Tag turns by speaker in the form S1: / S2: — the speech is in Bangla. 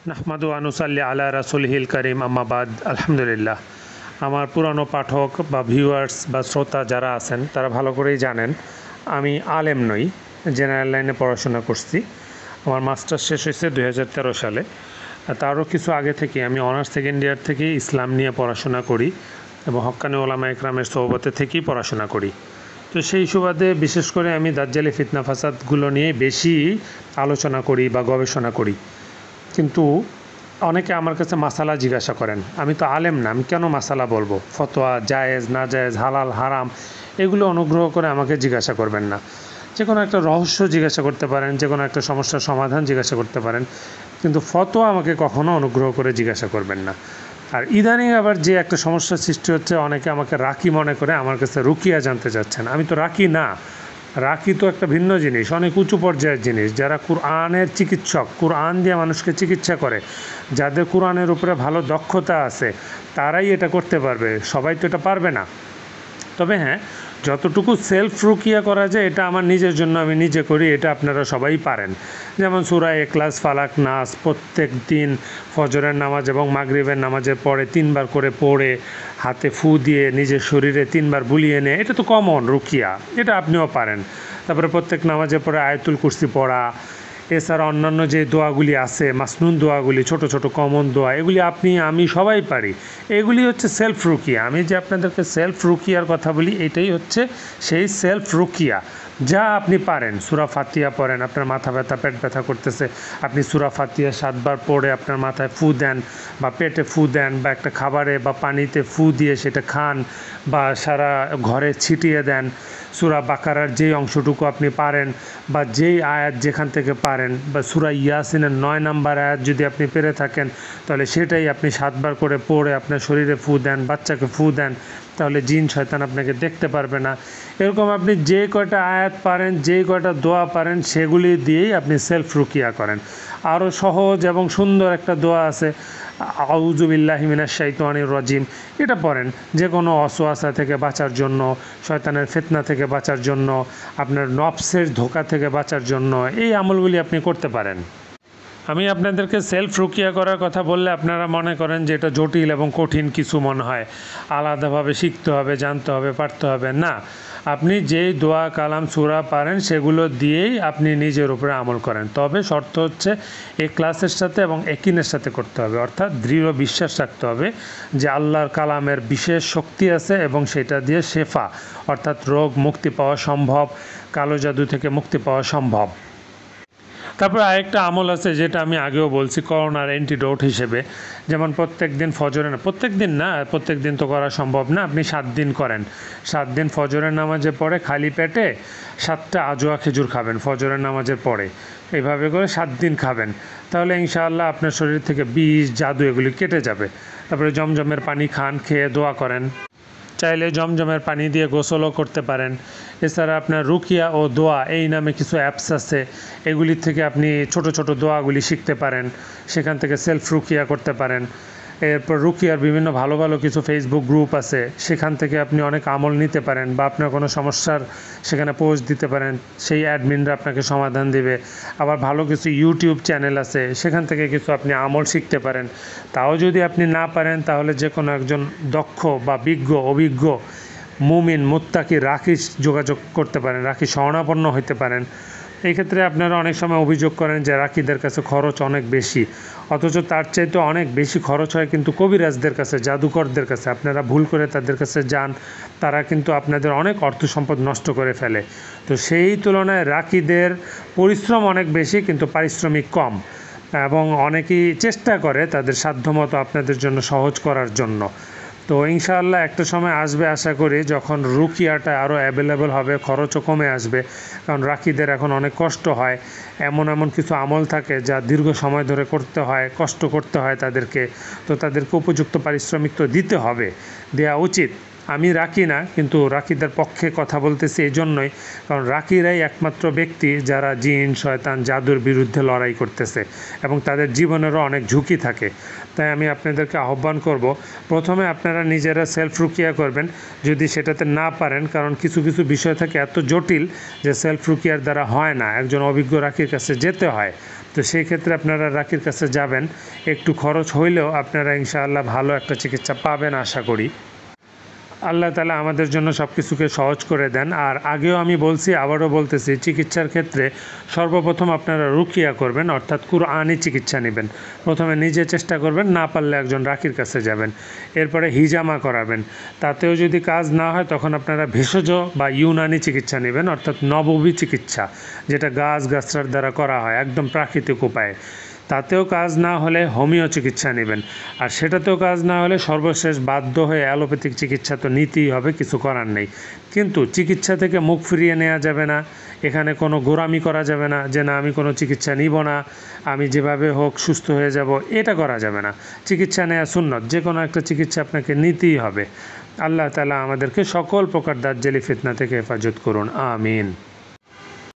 S1: নাহমাদু আনুসাল্লি আলা রাসুলহিল করিম আম্মাবাদ আলহামদুলিল্লাহ। আমার পুরানো পাঠক বা ভিউয়ার্স বা শ্রোতা যারা আছেন তারা ভালো করেই জানেন আমি আলেম নই, জেনারেল লাইনে পড়াশোনা করছি। আমার মাস্টার্স শেষ হয়েছে 2013 সালে। তারও কিছু আগে থেকে আমি অনার্স সেকেন্ড ইয়ার থেকে ইসলাম নিয়ে পড়াশোনা করি এবং হক্কানি ওলামা একরামের সোহবতে থেকেই পড়াশোনা করি। তো সেই সুবাদে বিশেষ করে আমি দাজ্জালি ফিতনা ফাসাদগুলো নিয়ে বেশি আলোচনা করি বা গবেষণা করি। কিন্তু অনেকে আমার কাছে মাসালা জিজ্ঞাসা করেন, আমি তো আলেম না, আমি কেন মাসালা বলবো? ফতোয়া, জায়েজ না জায়েজ, হালাল হারাম, এগুলো অনুগ্রহ করে আমাকে জিজ্ঞাসা করবেন না। যে কোনো একটা রহস্য জিজ্ঞাসা করতে পারেন, যে কোনো একটা সমস্যার সমাধান জিজ্ঞাসা করতে পারেন, কিন্তু ফতোয়া আমাকে কখনো অনুগ্রহ করে জিজ্ঞাসা করবেন না। আর ইদানিং আবার যে একটা সমস্যার সৃষ্টি হচ্ছে, অনেকে আমাকে রাকি মনে করে আমার কাছে রুকিয়া জানতে চাচ্ছেন। আমি তো রাকি না। রাকি তো একটা ভিন্ন জিনিস, অনেক উঁচু পর্যায়ের জিনিস। যারা কুরআনের চিকিৎসক, কুরআন দিয়ে মানুষকে চিকিৎসা করে, যাদের কুরআনের উপরে ভালো দক্ষতা আছে, তারাই এটা করতে পারবে। সবাই তো এটা পারবে না। তবে হ্যাঁ, যতটুকু সেলফ রুকিয়া করা যায় এটা আমার নিজের জন্য আমি নিজে করি, এটা আপনারা সবাই পারেন। যেমন সূরা ইখলাস, ফালাক, নাস প্রত্যেক দিন ফজরের নামাজ এবং মাগরিবের নামাজের পরে 3 বার করে পড়ে হাতে ফু দিয়ে নিজের শরীরে 3 বার বুলিয়ে নেয়, এটা তো কমন রুকিয়া, এটা আপনিও পারেন। তারপরে প্রত্যেক নামাজের পরে আয়াতুল কুরসি পড়া, এছাড়া অন্যান্য যে দোয়াগুলি আছে, মাসনুন দোয়াগুলি, ছোট ছোট কমন দোয়া, এগুলি আপনি আমি সবাই পারি। এগুলি হচ্ছে সেলফ রুকিয়া। আমি যে আপনাদেরকে সেলফ রুকিয়ার কথা বলি, এটাই হচ্ছে সেই সেলফ রুকিয়া যা আপনি পারেন। সূরা ফাতিহা পড়েন, আপনার মাথা ব্যথা, পেট ব্যথা করতেছে, আপনি সূরা ফাতিহা 7 বার পড়ে আপনার মাথায় ফু দেন বা পেটে ফু দেন বা একটা খাবারে বা পানিতে ফু দিয়ে সেটা খান বা সারা ঘরে ছিটিয়ে দেন। সূরা বাকারার যেই অংশটুকু আপনি পারেন বা যেই আয়াত যেখান থেকে পারেন, বা সূরা ইয়াসিনের 9 নম্বর আয়াত যদি আপনি পেরে থাকেন, তাহলে সেটাই আপনি 7 বার করে পড়ে আপনার শরীরে ফু দেন, বাচ্চাকে ফু দেন, তাহলে জিন শয়তান আপনাকে দেখতে পারবে না। এরকম আপনি যে কয়টা আয়াত পারেন, যে কয়টা দোয়া পারেন, সেগুলি দিয়েই আপনি সেলফ রুকিয়া করেন। আরও সহজ এবং সুন্দর একটা দোয়া আছে, আউযু বিল্লাহি মিনাশ শাইতানির রাজিম, এটা পড়েন যে কোনো অসওয়াসা থেকে বাঁচার জন্য, শয়তানের ফিতনা থেকে বাঁচার জন্য, আপনার নফসের ধোঁকা থেকে বাঁচার জন্য এই আমলগুলি আপনি করতে পারেন। আমি আপনাদেরকে সেলফ রুকিয়া করার কথা বললে আপনারা মনে করেন যে এটা জটিল এবং কঠিন কিছু মনে হয়, আলাদাভাবে শিখতে হবে, জানতে হবে, পারতে হবে। না, আপনি যেই দোয়া, কালাম, সূরা পারেন সেগুলো দিয়েই আপনি নিজের উপরে আমল করেন। তবে শর্ত হচ্ছে ইখলাসের সাথে এবং ইয়াকিনের সাথে করতে হবে, অর্থাৎ দৃঢ় বিশ্বাস রাখতে হবে যে আল্লাহর কালামের বিশেষ শক্তি আছে এবং সেটা দিয়ে শেফা, অর্থাৎ রোগ মুক্তি পাওয়া সম্ভব, কালো জাদু থেকে মুক্তি পাওয়া সম্ভব। তারপর আরেকটা আমল আছে যেটা আমি আগেও বলছি, করোনার অ্যান্টিডোট হিসেবে। যেমন প্রত্যেক দিন ফজরে, প্রত্যেক দিন না, প্রত্যেক দিন তো করা সম্ভব না, আপনি 7 দিন করেন। 7 দিন ফজরের নামাজের পরে খালি পেটে 7টা আজোয়া খেজুর খাবেন ফজরের নামাজের পরে। এইভাবে করে 7 দিন খাবেন, তাহলে ইনশাআল্লাহ আপনার শরীর থেকে বিষ, জাদু এগুলি কেটে যাবে। তারপরে জমজমের পানি খান, খেয়ে দোয়া করেন। চাইলে জমজমের পানি দিয়ে গোসলও করতে পারেন। এছাড়া আপনার রুকিয়া ও দোয়া এই নামে কিছু অ্যাপস আছে, এগুলির থেকে আপনি ছোট ছোট দোয়াগুলি শিখতে পারেন, সেখান থেকে সেলফ রুকিয়া করতে পারেন। এরপর রুকিয়ার বিভিন্ন ভালো ভালো কিছু ফেসবুক গ্রুপ আছে, সেখান থেকে আপনি অনেক আমল নিতে পারেন, বা আপনার কোনো সমস্যার সেখানে পোস্ট দিতে পারেন, সেই অ্যাডমিনরা আপনাকে সমাধান দেবে। আবার ভালো কিছু ইউটিউব চ্যানেল আছে, সেখান থেকে কিছু আপনি আমল শিখতে পারেন। তাও যদি আপনি না পারেন, তাহলে যে কোনো একজন দক্ষ বা অভিজ্ঞ মুমিন মুত্তাকি রাখি যোগাযোগ করতে পারেন, রাখি শরণাপন্ন হতে পারেন। এই ক্ষেত্রে আপনারা অনেক সময় অভিযোগ করেন যে রাকিদের কাছে খরচ অনেক বেশি, অথচ তার চাইতে অনেক বেশি খরচ হয় কিন্তু কবিরাজদের কাছে, জাদুকরদের কাছে। আপনারা ভুল করে তাদের কাছে যান, তারা কিন্তু আপনাদের অনেক অর্থ সম্পদ নষ্ট করে ফেলে। তো সেই তুলনায় রাকিদের পরিশ্রম অনেক বেশি কিন্তু পারিশ্রমিক কম, এবং অনেকেই চেষ্টা করে তাদের সাধ্যমতো আপনাদের জন্য সহজ করার জন্য। তো ইনশাআল্লাহ একটা সময় আসবে আশা করি, যখন রুকিয়াটা আরও অ্যাভেলেবল হবে, খরচও কমে আসবে। কারণ রাকিদের এখন অনেক কষ্ট হয়, এমন এমন কিছু আমল থাকে যা দীর্ঘ সময় ধরে করতে হয়, কষ্ট করতে হয় তাদেরকে। তো তাদেরকে উপযুক্ত পারিশ্রমিক তো দিতে হবে, দেওয়া উচিত। আমি রাকি না, কিন্তু রাকিদের পক্ষে কথা বলতেছি এই জন্যই, কারণ রাকিরাই একমাত্র ব্যক্তি যারা জিন, শয়তান, জাদুর বিরুদ্ধে লড়াই করতেছে এবং তাদের জীবনেরও অনেক ঝুঁকি থাকে। তাই আমি আপনাদেরকে আহ্বান করব, প্রথমে আপনারা নিজেরা সেলফ রুকিয়া করবেন। যদি সেটাতে না পারেন, কারণ কিছু কিছু বিষয় থাকে এত জটিল যে সেলফ রুকিয়ার দ্বারা হয় না, একজন অভিজ্ঞ রাকির কাছে যেতে হয়। তো সেই ক্ষেত্রে আপনারা রাকির কাছে যাবেন, একটু খরচ হইলেও আপনারা ইনশাআল্লাহ ভালো একটা চিকিৎসা পাবেন আশা করি। আল্লাহ তাআলা আমাদের জন্য সব কিছুকে সহজ করে দেন। আর আগেও আমি বলছি, আবারও বলতেছি, চিকিৎসার ক্ষেত্রে সর্বপ্রথম আপনারা রুকিয়া করবেন, অর্থাৎ কুরআনি চিকিৎসা নেবেন। প্রথমে নিজে চেষ্টা করবেন, না পারলে একজন রাকির কাছে যাবেন। এরপরে হিজামা করাবেন। তাতেও যদি কাজ না হয় তখন আপনারা ভেষজ বা ইউনানি চিকিৎসা নেবেন, অর্থাৎ নববী চিকিৎসা, যেটা গাছগাছড়ার দ্বারা করা হয় একদম প্রাকৃতিক উপায়ে। তাতেও কাজ না হলে হোমিও চিকিৎসা নেবেন। আর সেটাতেও কাজ না হলে সর্বশেষ বাধ্য হয়ে অ্যালোপ্যাথিক চিকিৎসা তো নিতেই হবে, কিছু করার নেই। কিন্তু চিকিৎসা থেকে মুখ ফিরিয়ে নেওয়া যাবে না। এখানে কোনো গোঁড়ামি করা যাবে না যে না আমি কোনো চিকিৎসা নিব না, আমি যেভাবে হোক সুস্থ হয়ে যাব, এটা করা যাবে না। চিকিৎসা নেওয়া সুন্নত, যে কোনো একটা চিকিৎসা আপনাকে নিতেই হবে। আল্লাহ তাআলা আমাদেরকে সকল প্রকার দাজ্জালি ফিতনা থেকে হেফাজত করুন, আমিন।